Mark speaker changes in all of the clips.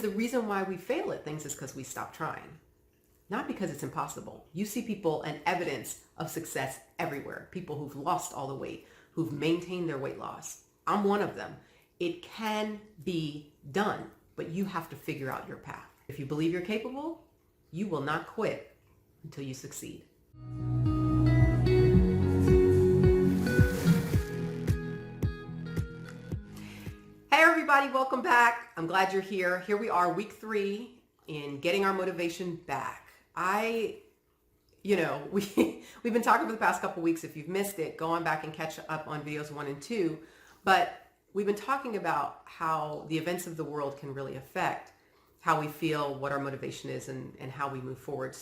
Speaker 1: The reason why we fail at things is because we stop trying, not because it's impossible. You see people and evidence of success everywhere. People who've lost all the weight, who've maintained their weight loss. I'm one of them. It can be done, but you have to figure out your path. If you believe you're capable, you will not quit until you succeed. Hey everybody, welcome back. I'm glad you're here. Here we are, week 3 in getting our motivation back. We've been talking for the past couple weeks. If you've missed it, go on back and catch up on videos 1 and 2. But we've been talking about how the events of the world can really affect how we feel, what our motivation is, and how we move forward.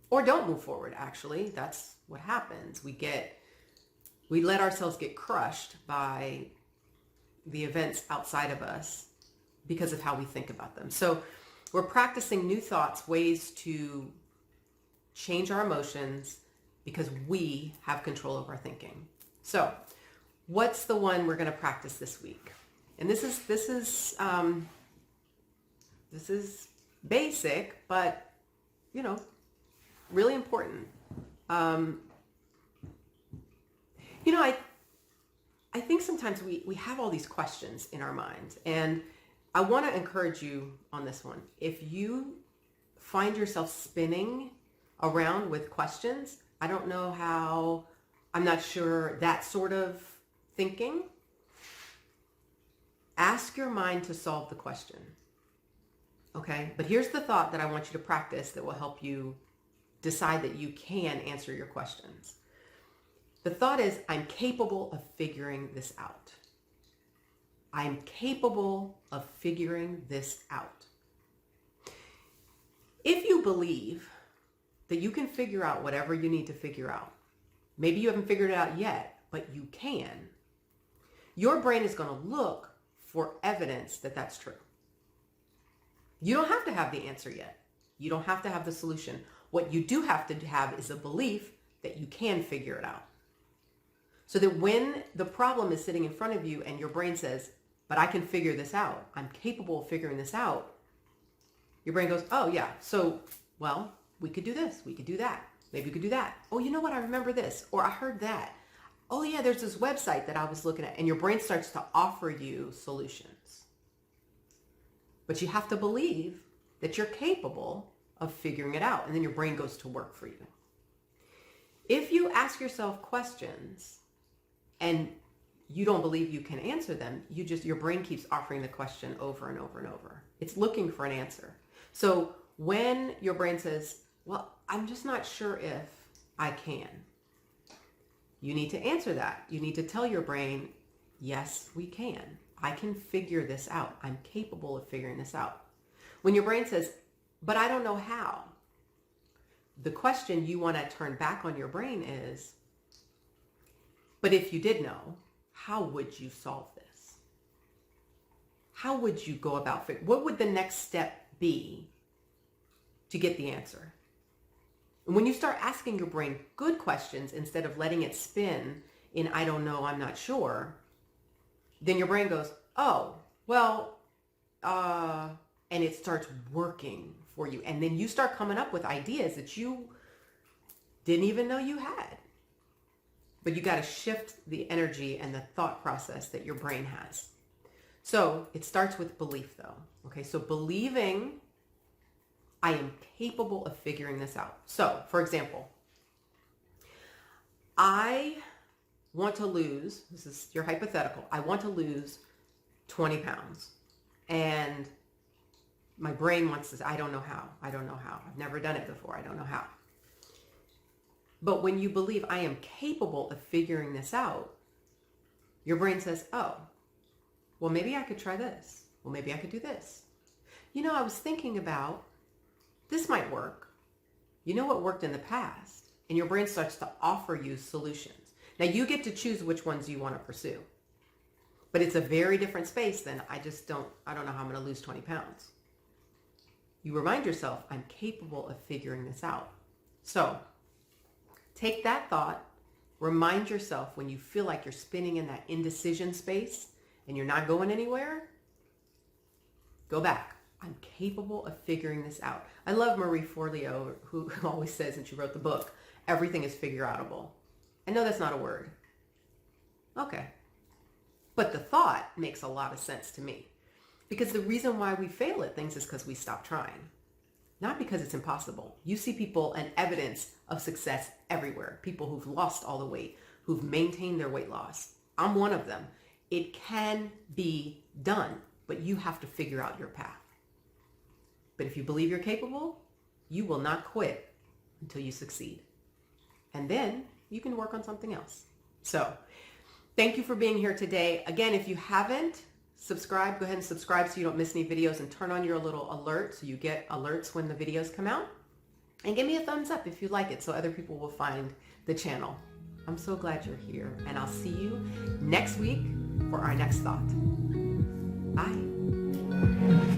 Speaker 1: Or don't move forward, actually. That's what happens. We let ourselves get crushed by the events outside of us because of how we think about them. So we're practicing new thoughts, ways to change our emotions because we have control over our thinking. So what's the one we're going to practice this week? And this is basic, but really important. I think sometimes we have all these questions in our minds, and I want to encourage you on this one. If you find yourself spinning around with questions, I don't know how, I'm not sure, that sort of thinking, ask your mind to solve the question. Okay? But here's the thought that I want you to practice that will help you decide that you can answer your questions. The thought is, I'm capable of figuring this out. I'm capable of figuring this out. If you believe that you can figure out whatever you need to figure out, maybe you haven't figured it out yet, but you can, your brain is going to look for evidence that that's true. You don't have to have the answer yet. You don't have to have the solution. What you do have to have is a belief that you can figure it out. So that when the problem is sitting in front of you and your brain says, but I can figure this out, I'm capable of figuring this out, your brain goes, oh yeah, so, well, we could do this, we could do that, maybe we could do that. Oh, you know what, I remember this, or I heard that. Oh yeah, there's this website that I was looking at, and your brain starts to offer you solutions. But you have to believe that you're capable of figuring it out, and then your brain goes to work for you. If you ask yourself questions and you don't believe you can answer them, your brain keeps offering the question over and over and over. It's looking for an answer. So when your brain says, well, I'm just not sure if I can, you need to answer that. You need to tell your brain, yes, we can. I can figure this out. I'm capable of figuring this out. When your brain says, but I don't know how, the question you want to turn back on your brain is, but if you did know, how would you solve this? How would you go about it? What would the next step be to get the answer? And when you start asking your brain good questions instead of letting it spin in I don't know, I'm not sure, then your brain goes, oh, well, and it starts working for you. And then you start coming up with ideas that you didn't even know you had. But you got to shift the energy and the thought process that your brain has. So it starts with belief though. Okay, so believing I am capable of figuring this out. So for example, I want to lose, this is your hypothetical, I want to lose 20 pounds. And my brain wants to say, I don't know how. I've never done it before. I don't know how. But when you believe I am capable of figuring this out, your brain says, oh, well, maybe I could try this. Well, maybe I could do this. I was thinking about, this might work. You know what worked in the past? And your brain starts to offer you solutions. Now you get to choose which ones you want to pursue. But it's a very different space than I don't know how I'm going to lose 20 pounds. You remind yourself, I'm capable of figuring this out. So take that thought, remind yourself when you feel like you're spinning in that indecision space and you're not going anywhere, Go back. I'm capable of figuring this out. I love Marie Forleo, who always says, and she wrote the book, everything is figure-outable. I know that's not a word. Okay. But the thought makes a lot of sense to me. Because the reason why we fail at things is because we stop trying. Not because it's impossible. You see people and evidence of success everywhere. People who've lost all the weight, who've maintained their weight loss. I'm one of them. It can be done, but you have to figure out your path. But if you believe you're capable, you will not quit until you succeed. And then you can work on something else. So thank you for being here today. Again, if you haven't subscribed, go ahead and subscribe so you don't miss any videos, and turn on your little alert so you get alerts when the videos come out. And give me a thumbs up if you like it so other people will find the channel. I'm so glad you're here, and I'll see you next week for our next thought. Bye.